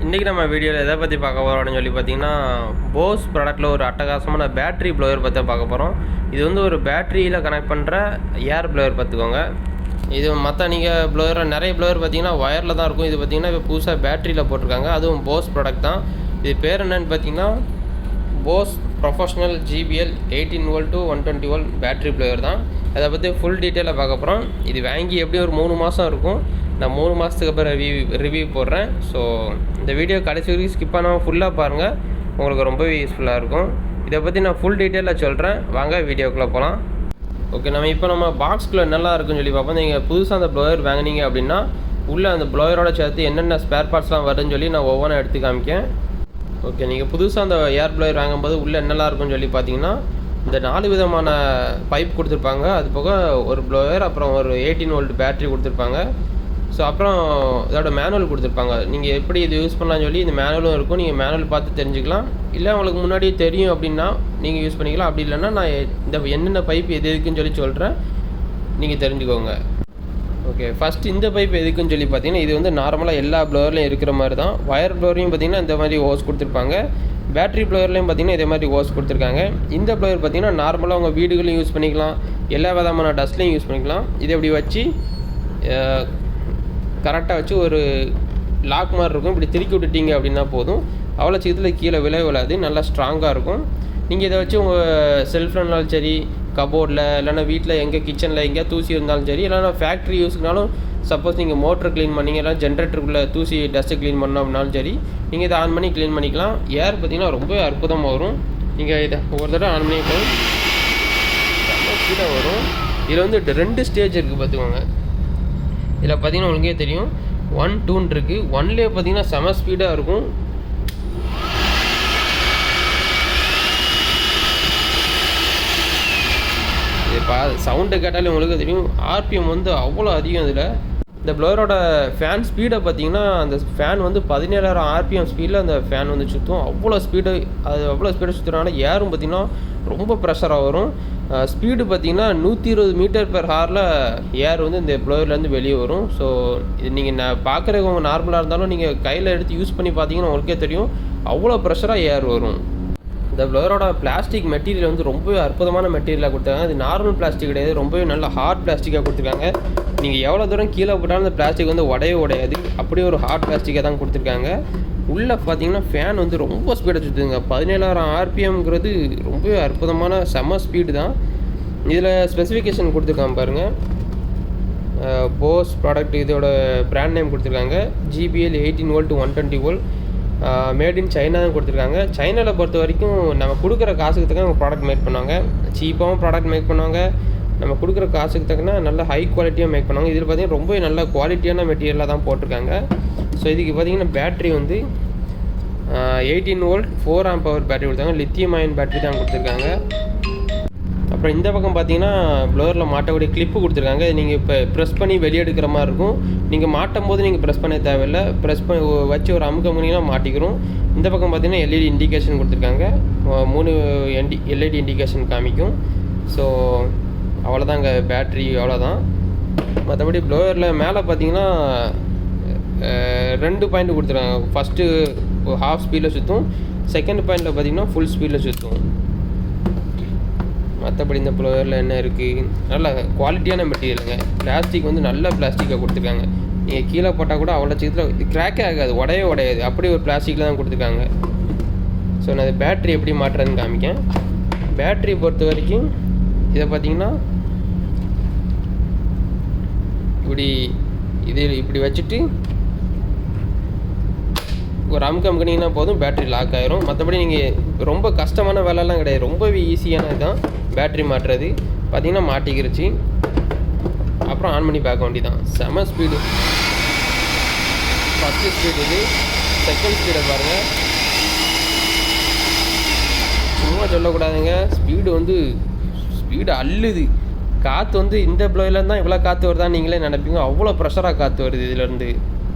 இன்றைக்கி நம்ம வீடியோவில் எதை பற்றி பார்க்க போகிறோம் அப்படின்னு சொல்லி பார்த்தீங்கன்னா போஸ் ப்ராடக்ட்டில் ஒரு அட்டகாசமான பேட்ரி ப்ளோயர் பற்றி பார்க்க போகிறோம். இது வந்து ஒரு பேட்ரியில் கனெக்ட் பண்ணுற ஏர் ப்ளோயர் பார்த்துக்கோங்க. இது மற்ற நீங்கள் ப்ளோயர் நிறைய ப்ளோயர் பார்த்தீங்கன்னா ஒயரில் தான் இருக்கும். இது பார்த்திங்கன்னா இப்போ புதுசாக பேட்ரியில் போட்டிருக்காங்க. அதுவும் போஸ் ப்ராடக்ட் தான். இது பேர் என்னென்னு பார்த்தீங்கன்னா Bosch professional gbl-18 to 120v battery blower தான். அதை பற்றி ஃபுல் டீட்டெயிலாக பார்க்க போகிறோம். இது வாங்கி எப்படி ஒரு 3 மாதம் இருக்கும். நான் 3 மாதத்துக்கு அப்புறம் ரிவ்யூ போடுறேன். ஸோ இந்த வீடியோ கடைசி வரைக்கும் ஸ்கிப் பண்ணாமல் ஃபுல்லாக பாருங்கள், உங்களுக்கு ரொம்பவே யூஸ்ஃபுல்லாக இருக்கும். இதை பற்றி நான் ஃபுல் டீட்டெயிலாக சொல்கிறேன். வாங்க வீடியோக்குள்ளே போகலாம். ஓகே, நம்ம பாக்ஸ்குள்ளே என்னெல்லாம் இருக்குன்னு சொல்லி பார்ப்போம். நீங்கள் புதுசாக அந்த ப்ளோயர் வாங்கினீங்க அப்படின்னா உள்ளே அந்த ப்ளோயரோட சேர்த்து என்னென்ன ஸ்பேர் பார்ட்ஸ்லாம் வருதுன்னு சொல்லி நான் ஒவ்வொன்றா எடுத்து காமிக்கேன். ஓகே, நீங்கள் புதுசாக அந்த ஏர் ப்ளோயர் வாங்கும்போது உள்ளே என்னெல்லாம் இருக்குன்னு சொல்லி பார்த்தீங்கன்னா இந்த 4 விதமான பைப் கொடுத்துருப்பாங்க. அது போக ஒரு ப்ளோயர், அப்புறம் ஒரு 18V பேட்ரி கொடுத்துருப்பாங்க. ஸோ அப்புறம் இதோட மேனுவல் கொடுத்துருப்பாங்க. நீங்கள் எப்படி இது யூஸ் பண்ணலாம்னு சொல்லி இந்த மேனுவலும் இருக்கும். நீங்கள் மேனுவல் பார்த்து தெரிஞ்சுக்கலாம். இல்லை உங்களுக்கு முன்னாடி தெரியும் அப்படின்னா நீங்கள் யூஸ் பண்ணிக்கலாம். அப்படி இல்லைன்னா நான் இந்த என்னென்ன பைப் எது எதுக்குன்னு சொல்லி சொல்கிறேன், நீங்கள் தெரிஞ்சுக்கோங்க. ஓகே, ஃபஸ்ட்டு இந்த பைப் எதுக்குன்னு சொல்லி பார்த்தீங்கன்னா இது வந்து நார்மலாக எல்லா ப்ளோயர்லையும் இருக்கிற மாதிரி தான். ஒயர் ப்ளோயரையும் பார்த்தீங்கன்னா இந்த மாதிரி ஹோஸ் கொடுத்துருப்பாங்க. பேட்ரி ப்ளோயர்லையும் பார்த்தீங்கன்னா இதே மாதிரி ஹோஸ் கொடுத்துருக்காங்க. இந்த ப்ளோயர் பார்த்தீங்கன்னா நார்மலாக உங்கள் வீடுகளையும் யூஸ் பண்ணிக்கலாம், எல்லா விதமான டஸ்ட்லையும் யூஸ் பண்ணிக்கலாம். இதை இப்படி வச்சு கரெக்டாக வச்சு ஒரு லாக் மாதிரி இருக்கும். இப்படி திருக்கி விட்டுட்டீங்க அப்படின்னா போதும், அவ்வளோ சீக்கிரத்தில் கீழே விழாது, நல்லா ஸ்ட்ராங்காக இருக்கும். நீங்கள் இதை வச்சு உங்கள் செல்ஃபில் இருந்தாலும் சரி, கபோர்டில், இல்லைனா வீட்டில் எங்கே கிச்சனில் எங்கேயா தூசி இருந்தாலும் சரி, இல்லைனா ஃபேக்ட்ரி யூஸுக்குனாலும் சப்போஸ் நீங்கள் மோட்டர் க்ளீன் பண்ணிங்க, இல்லைனா ஜென்ரேட்டருக்குள்ளே தூசி டஸ்ட்டு க்ளீன் பண்ணோம் அப்படின்னாலும் சரி, நீங்கள் இதை ஆன் பண்ணி க்ளீன் பண்ணிக்கலாம். ஏர் பார்த்திங்கன்னா ரொம்ப அற்புதமாக வரும். நீங்கள் இதை ஒரு தடவை ஆன் பண்ணி கீழே வரும். இதில் வந்து 2 ஸ்டேஜ் இருக்குது பார்த்துக்கோங்க. இதில் பார்த்தீங்கன்னா உங்களுக்கே தெரியும் 1, 2 இருக்குது. 1லேயே பார்த்தீங்கன்னா செம ஸ்பீடாக இருக்கும். இது சவுண்டை கேட்டாலே உங்களுக்கு தெரியும். ஆர்பிஎம் வந்து அவ்வளோ அதிகம். இதில் இந்த ப்ளோயரோட ஃபேன் ஸ்பீடை பார்த்தீங்கன்னா அந்த ஃபேன் வந்து 17,000 ஆர்பிஎம் ஸ்பீடில் அந்த ஃபேன் வந்து சுற்றும். அவ்வளோ ஸ்பீடு, அது அவ்வளோ ஸ்பீடை சுற்றுறதுனால ஏரும் பார்த்திங்கன்னா ரொம்ப ப்ரெஷராக வரும். ஸ்பீடு பார்த்திங்கன்னா 120 மீட்டர்/ஹவரில் ஏர் வந்து இந்த ப்ளோயர்லேருந்து வெளியே வரும். ஸோ இது நீங்கள் பார்க்குறவங்க நார்மலாக இருந்தாலும் நீங்கள் கையில் எடுத்து யூஸ் பண்ணி பார்த்தீங்கன்னா உங்களுக்கே தெரியும் அவ்வளோ ப்ரெஷராக ஏர் வரும். இந்த ப்ளோயரோட பிளாஸ்டிக் மெட்டீரியல் வந்து ரொம்பவே அற்புதமான மெட்டீரியலாக கொடுத்துருக்காங்க. இது நார்மல் பிளாஸ்டிக் கிடையாது, ரொம்பவே நல்ல ஹார்ட் பிளாஸ்டிக்காக கொடுத்துருக்காங்க. நீங்கள் எவ்வளோ தூரம் கீழே போட்டாலும் இந்த பிளாஸ்டிக் வந்து உடையாது. அப்படியே ஒரு ஹார்ட் பிளாஸ்டிக்காக தான் கொடுத்துருக்காங்க. உள்ளே பார்த்தீங்கன்னா ஃபேன் வந்து ரொம்ப ஸ்பீடாக சுற்றுதுங்க. 17,000 ஆர்பிஎம்ங்கிறது ரொம்பவே அற்புதமான செம்ம ஸ்பீடு தான். இதில் ஸ்பெசிஃபிகேஷன் கொடுத்துருக்காங்க பாருங்கள். போஸ் ப்ராடக்ட் இதோட பிராண்ட் நேம் கொடுத்துருக்காங்க. gbl-18 to 120v made in China தான் கொடுத்துருக்காங்க. சைனாவில் பொறுத்த வரைக்கும் நம்ம கொடுக்குற காசுக்கு தக்க அவங்க ப்ராடக்ட் மேக் பண்ணுவாங்க. சீப்பாகவும் ப்ராடக்ட் மேக் பண்ணுவாங்க, நம்ம கொடுக்குற காசுக்கு தக்கனா நல்ல ஹை குவாலிட்டியாக மேக் பண்ணுவாங்க. இதில் பார்த்திங்கன்னா ரொம்ப நல்ல குவாலிட்டியான மெட்டீரியலாக தான் போட்டிருக்காங்க. ஸோ இதுக்கு பார்த்திங்கன்னா பேட்ரி வந்து 18V 4A பேட்டரி கொடுத்தாங்க. லித்தியம் அயன் பேட்டரி தான் கொடுத்துருக்காங்க. அப்புறம் இந்த பக்கம் பார்த்தீங்கன்னா ப்ளோயரில் மாட்டக்கூடிய கிளிப்பு கொடுத்துருக்காங்க. நீங்கள் இப்போ ப்ரெஸ் பண்ணி வெளியே எடுக்கிற மாதிரி இருக்கும். நீங்கள் மாட்டும் போது நீங்கள் ப்ரெஸ் பண்ண தேவையில்லை, ப்ரெஸ் பண்ணி வச்சு ஒரு அமுக்கமுனினா மாட்டிக்கிறோம். இந்த பக்கம் பார்த்தீங்கன்னா எல்இடி இண்டிகேஷன் கொடுத்துருக்காங்க. 3 எல்இடி இண்டிகேஷன் காமிக்கும். ஸோ அவ்வளோதாங்க பேட்ரி, அவ்வளோதான். மற்றபடி ப்ளோயரில் மேலே பார்த்தீங்கன்னா 2 பாயிண்ட் கொடுத்துருக்காங்க. ஃபஸ்ட்டு ஹாஃப் ஸ்பீடில் சுற்றும், செகண்ட் பாயிண்டில் பார்த்தீங்கன்னா ஃபுல் ஸ்பீடில் சுற்றும். மற்றபடி இந்த ப்ளோயரில் என்ன இருக்குது, நல்ல குவாலிட்டியான மெட்டீரியலுங்க. பிளாஸ்டிக் வந்து நல்ல பிளாஸ்டிக்காக கொடுத்துருக்காங்க. நீங்கள் கீழே போட்டால் கூட அவ்வளோ சீக்கிரத்தில் இது கிராக்கே ஆகாது, உடையாது. அப்படி ஒரு பிளாஸ்டிக்கில் தான் கொடுத்துருக்காங்க. ஸோ நான் இது பேட்ரி எப்படி மாட்டுறதுன்னு காமிக்கேன். பேட்ரி பொறுத்த வரைக்கும் இதை பார்த்தீங்கன்னா இப்படி வச்சுட்டு ஒரு அமுக்கணிங்கன்னா போதும், பேட்ரி லாக் ஆகிரும். மற்றபடி நீங்கள் ரொம்ப கஷ்டமான வேலைலாம் கிடையாது, ரொம்பவே ஈஸியானது தான் பேட்ரி மாட்டுறது. பார்த்திங்கன்னா மாட்டிக்கிருச்சு, அப்புறம் ஆன் பண்ணி பார்க்க வேண்டி தான். செம ஸ்பீடு. ஃபஸ்ட்டு ஸ்பீடு இது, செகண்ட் ஸ்பீடை பாருங்கள். சும்மா சொல்லக்கூடாதுங்க, ஸ்பீடு அள்ளுது. காற்று வந்து இந்த ப்ளோயரில் தான் இவ்வளோ காற்று வருதான்னு நீங்களே நினைப்பீங்க. அவ்வளோ ப்ரெஷராக காற்று வருது இதிலேருந்து.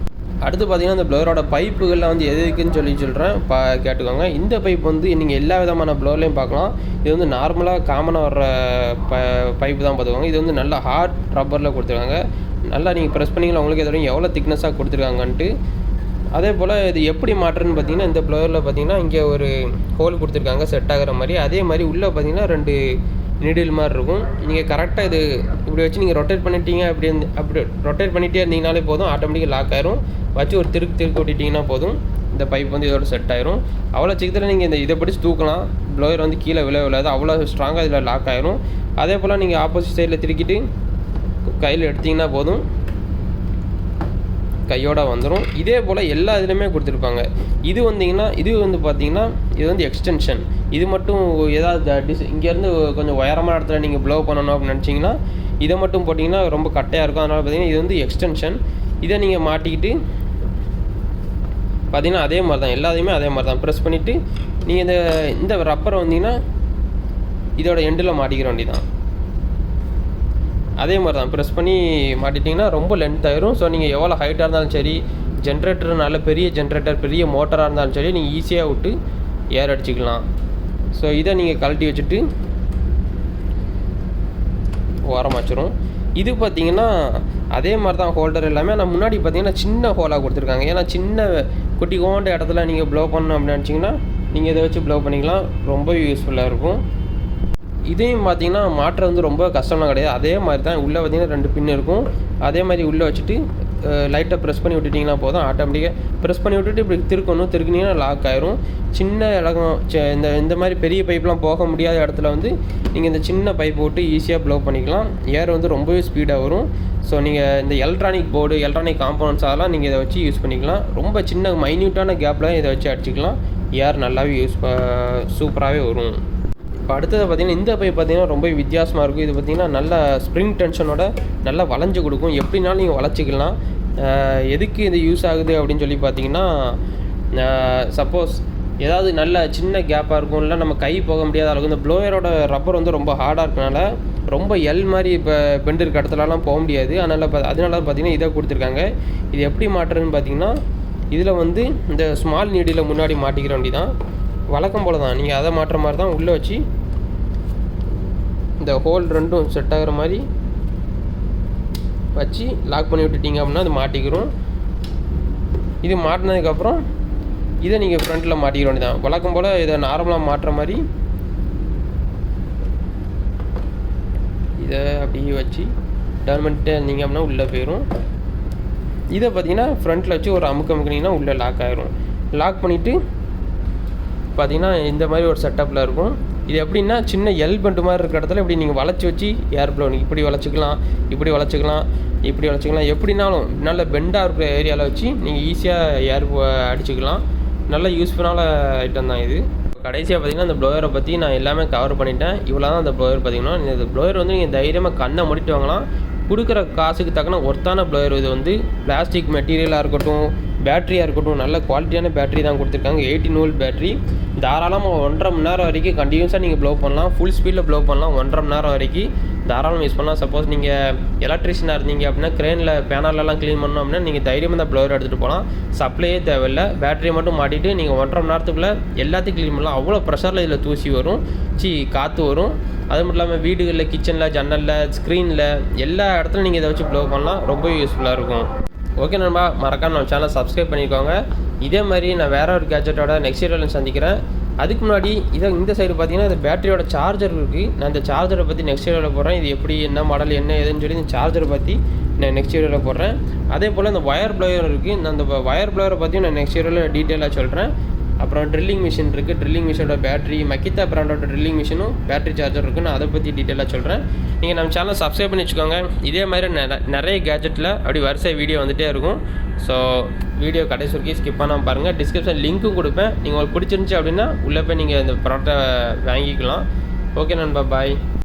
அடுத்து பார்த்தீங்கன்னா இந்த ப்ளோயரோட பைப்புகள்லாம் வந்து எது இருக்குன்னு சொல்கிறேன், கேட்டுக்கோங்க. இந்த பைப் வந்து நீங்கள் எல்லா விதமான ப்ளோர்லையும் பார்க்கலாம். இது வந்து நார்மலாக காமனாக வர்ற பைப்பு தான் பார்த்துக்கோங்க. இது வந்து நல்லா ஹார்ட் ரப்பரில் கொடுத்துருக்காங்க. நல்லா நீங்கள் ப்ரெஸ் பண்ணிங்களா உங்களுக்கு எதுவும் எவ்வளோ திக்னஸாக கொடுத்துருக்காங்கன்ட்டு. அதே போல் இது எப்படி மாட்டுறதுன்னு பார்த்தீங்கன்னா, இந்த ப்ளோயரில் பார்த்தீங்கன்னா இங்கே ஒரு ஹோல் கொடுத்துருக்காங்க செட் ஆகிற மாதிரி. அதே மாதிரி உள்ளே பார்த்தீங்கன்னா 2 நீடில் மாதிரி இருக்கும். நீங்கள் கரெக்டாக இது இப்படி வச்சு நீங்கள் ரொட்டேட் பண்ணிட்டீங்க, அப்படி ரொட்டேட் பண்ணிகிட்டே இருந்தீங்கனாலே போதும், ஆட்டோமேட்டிக்காக லாக் ஆயிரும். வச்சு ஒரு திருக்கு விட்டிங்கன்னா போதும், இந்த பைப் வந்து இதோட செட் ஆயிரும். அவ்வளோ சீக்கிரத்தில் நீங்கள் இதை பிடிச்சி தூக்கலாம், ப்ளோயர் வந்து கீழே விழாது, அவ்வளோ ஸ்ட்ராங்காக இதில் லாக் ஆயிரும். அதே போல் நீங்கள் ஆப்போசிட் சைடில் திருக்கிட்டு கையில் எடுத்திங்கன்னா போதும், கையோட வந்துடும். இதே போல் எல்லா இதுலையுமே கொடுத்துருப்பாங்க. இது வந்தீங்கன்னா இது வந்து பார்த்தீங்கன்னா இது வந்து எக்ஸ்டென்ஷன். இது மட்டும் ஏதாவது இங்கேருந்து கொஞ்சம் உயரமான இடத்துல நீங்கள் ப்ளோ பண்ணணும் அப்படின்னு நினச்சிங்கன்னா இதை மட்டும் போட்டிங்கன்னா ரொம்ப கட்டையாக இருக்கும். அதனால் பார்த்தீங்கன்னா இது வந்து எக்ஸ்டென்ஷன். இதை நீங்கள் மாட்டிக்கிட்டு பார்த்தீங்கன்னா அதே மாதிரி தான், எல்லாத்தையுமே அதே மாதிரி தான் ப்ரெஸ் பண்ணிவிட்டு நீங்கள் இந்த ரப்பரை வந்தீங்கன்னா இதோட எண்டில் மாட்டிக்கிற வேண்டி தான். அதே மாதிரி தான் ப்ரெஸ் பண்ணி மாட்டிட்டிங்கன்னா ரொம்ப லென்த் ஆயிரும். ஸோ நீங்கள் எவ்வளோ ஹைட்டாக இருந்தாலும் சரி, ஜென்ரேட்டர் நல்ல பெரிய ஜென்ரேட்டர், பெரிய மோட்டராக இருந்தாலும் சரி, நீங்கள் ஈஸியாக விட்டு ஏர் அடிச்சிக்கலாம். ஸோ இதை நீங்கள் கழட்டி வச்சுட்டு ஓரமாக வச்சிரும். இது பார்த்தீங்கன்னா அதே மாதிரி தான் ஹோல்டர் எல்லாமே. ஆனால் முன்னாடி பார்த்தீங்கன்னா சின்ன ஹோலாக கொடுத்துருக்காங்க. ஏன்னா சின்ன குட்டி கோண்ட இடத்துல நீங்கள் ப்ளோ பண்ணணும் அப்படின்னு நினச்சிங்கன்னா நீங்கள் இதை வச்சு ப்ளோ பண்ணிக்கலாம், ரொம்ப யூஸ்ஃபுல்லாக இருக்கும். இதையும் பார்த்தீங்கன்னா மாற்ற வந்து ரொம்ப கஷ்டம்லாம் கிடையாது. அதே மாதிரி தான் உள்ளே பார்த்தீங்கன்னா 2 பின் இருக்கும். அதே மாதிரி உள்ளே வச்சுட்டு லைட்டாக ப்ரெஸ் பண்ணி விட்டுட்டிங்கன்னா போதும், ஆட்டோமேட்டிக்காக ப்ரெஸ் பண்ணி விட்டுட்டு இப்படி திருக்குனிங்கன்னா லாக் ஆயிரும். சின்ன இலகம் இந்த மாதிரி பெரிய பைப்லாம் போக முடியாத இடத்துல வந்து நீங்கள் இந்த சின்ன பைப் போட்டு ஈஸியாக ப்ளோ பண்ணிக்கலாம். ஏர் வந்து ரொம்பவே ஸ்பீடாக வரும். ஸோ நீங்கள் இந்த எலக்ட்ரானிக் போர்டு, எலக்ட்ரானிக் காம்பனன்ட்ஸ் அதெல்லாம் நீங்கள் இதை வச்சு யூஸ் பண்ணிக்கலாம். ரொம்ப சின்ன மைன்யூட்டான கேப்பில் இதை வச்சு அடிச்சிக்கலாம். ஏர் நல்லாவே சூப்பராகவே வரும். இப்போ அடுத்தது பார்த்திங்கன்னா இந்த பைப் பார்த்திங்கன்னா ரொம்ப வித்தியாசமாக இருக்கும். இது பார்த்திங்கன்னா நல்ல ஸ்ப்ரிங் டென்ஷனோட நல்லா வளைஞ்சு கொடுக்கும். எப்படினாலும் நீங்கள் வளைச்சிக்கலாம். எதுக்கு இது யூஸ் ஆகுது அப்படின்னு சொல்லி பார்த்தீங்கன்னா, சப்போஸ் ஏதாவது நல்ல சின்ன கேப்பாக இருக்கும், இல்லை நம்ம கை போக முடியாத அளவுக்கு இந்த ப்ளோயரோட ரப்பர் வந்து ரொம்ப ஹார்டாக இருக்கனால ரொம்ப மாதிரி இப்போ பெண்டு இருக்க இடத்துலலாம் போக முடியாது. அதனால் பார்த்திங்கன்னா இதை கொடுத்துருக்காங்க. இது எப்படி மாட்டுறதுன்னு பார்த்திங்கன்னா, இதில் வந்து இந்த ஸ்மால் நீடியில் முன்னாடி மாட்டிக்கிற வேண்டி தான், வழக்கம் போல் தான். நீங்கள் அதை மாட்டுற மாதிரி தான் உள்ளே வச்சு இந்த ஹோல் 2ம் செட் ஆகிற மாதிரி வச்சு லாக் பண்ணி விட்டுட்டிங்க அப்படின்னா அது மாட்டிக்கிறோம். இது மாட்டினதுக்கப்புறம் இதை நீங்கள் ஃப்ரண்ட்டில் மாட்டிக்கிற வேண்டி தான். வழக்கம் போல் இதை நார்மலாக மாட்டுற மாதிரி இதை அப்படியே வச்சு டர்ன் பண்ணிட்டு இருந்தீங்க அப்படின்னா உள்ளே போயிடும். இதை பார்த்தீங்கன்னா ஃப்ரண்ட்டில் வச்சு ஒரு அமுக்கினீங்கன்னா உள்ளே லாக் ஆகிரும். லாக் பண்ணிவிட்டு பார்த்தீங்கன்னா இந்த மாதிரி ஒரு செட்டப்பில் இருக்கும். இது எப்படின்னா சின்ன பெண்டு மாதிரி இருக்கிற இடத்துல இப்படி நீங்கள் வளைச்சி வச்சு ஏர் ப்ளோ இப்படி வளைச்சிக்கலாம், எப்படினாலும் நல்ல பெண்டாக இருக்கிற ஏரியாவில் வச்சு நீங்கள் ஈஸியாக ஏர் அடிச்சுக்கலாம். நல்ல யூஸ்ஃபுல்லான ஐட்டம் தான் இது. கடைசியாக பார்த்தீங்கன்னா இந்த ப்ளோயரை பற்றி நான் எல்லாமே கவர் பண்ணிட்டேன். இவ்வளோ தான் அந்த ப்ளோயர் பார்த்தீங்கன்னா. இந்த ப்ளோயர் வந்து நீங்கள் தைரியமாக கண்ணை மூடிட்டு வாங்கலாம். கொடுக்குற காசுக்கு தக்கன ஒர்த்தான ப்ளோயர். இது வந்து பிளாஸ்டிக் மெட்டீரியலாக இருக்கட்டும், பேட்டரியாக இருக்கட்டும், நல்ல குவாலிட்டியான பேட்டரி தான் கொடுத்துருக்காங்க. 18 வோல்ட் பேட்டரி. தாராளமாக 1.5 மணி நேரம் வரைக்கும் கண்டினியூஸாக நீங்கள் ப்ளோ பண்ணலாம். ஃபுல் ஸ்பீடில் ப்ளோ பண்ணலாம். 1.5 மணி நேரம் வரைக்கும் தாராளமாக யூஸ் பண்ணலாம். சப்போஸ் நீங்கள் எலக்ட்ரிஷியனாக இருந்தீங்க அப்படின்னா, க்ரேனில் பேனர்லாம் க்ளீன் பண்ணோம் அப்படின்னா நீங்கள் தைரியமாக தான் ப்ளோயர் எடுத்துகிட்டு போகலாம். சப்ளையே தேவையில்லை. பேட்டரியை மட்டும் மாட்டிட்டு நீங்கள் 1.5 மணி நேரத்துக்குள்ளே எல்லாத்தையும் க்ளீன் பண்ணலாம். அவ்வளோ ப்ரெஷரில் இதில் தூசி வரும், காற்று வரும். அது மட்டும் இல்லாமல் வீடுகளில், கிச்சனில், ஜன்னலில், ஸ்க்ரீனில் எல்லா இடத்துலையும் நீங்கள் இதை வச்சு ப்ளோ பண்ணலாம். ரொம்ப யூஸ்ஃபுல்லாக இருக்கும். ஓகே நண்பா, மறக்காம நம்ம சேனலை சப்ஸ்கிரைப் பண்ணிக்கோங்க. இதே மாதிரி நான் வேறு ஒரு கேஜெட்டோட நெக்ஸ்ட் வீடியோவில் சந்திக்கிறேன். அதுக்கு முன்னாடி இந்த சைடு பார்த்தீங்கன்னா இந்த பேட்டரியோட சார்ஜர் இருக்குது. நான் இந்த சார்ஜரை பற்றி நெக்ஸ்ட் வீடியோவில் போடுறேன். இது எப்படி, என்ன மாடல், என்ன ஏதுன்னு சொல்லி இந்த சார்ஜரை பற்றி நான் நெக்ஸ்ட் வீடியோவில் போடுறேன். அதே போல் இந்த ஒயர் ப்ளோயர் இருக்குது. நான் அந்த ஒயர் ப்ளோயரை பற்றியும் நான் நெக்ஸ்ட் வீடியோவில் டீட்டெயிலாக சொல்கிறேன். அப்புறம் ட்ரில்லிங் மிஷின் இருக்குது. ட்ரில்லிங் மிஷினோட பேட்டரி, மக்கித்தா பிராண்டோட ட்ரில்லிங் மிஷினும் பேட்டரி சார்ஜர் இருக்குது. நான் அதை பற்றி டீட்டெயிலாக சொல்கிறேன். நீங்கள் நம்ம சேனலை சப்ஸ்கிரைப் பண்ணி வச்சுக்கோங்க. இதே மாதிரி நிறைய கேஜெட்டில் அப்படி வரிசை வீடியோ வந்துகிட்டே இருக்கும். ஸோ வீடியோ கடைசி வரைக்கும் ஸ்கிப் பண்ணாமல் பாருங்கள். டிஸ்கிரிப்ஷன் லிங்க்கும் கொடுப்பேன். நீங்கள் உங்களுக்கு பிடிச்சிருந்துச்சி அப்படின்னா உள்ளே போய் நீங்கள் இந்த ப்ராடக்ட்டை வாங்கிக்கலாம். ஓகே நண்பா, பாய்.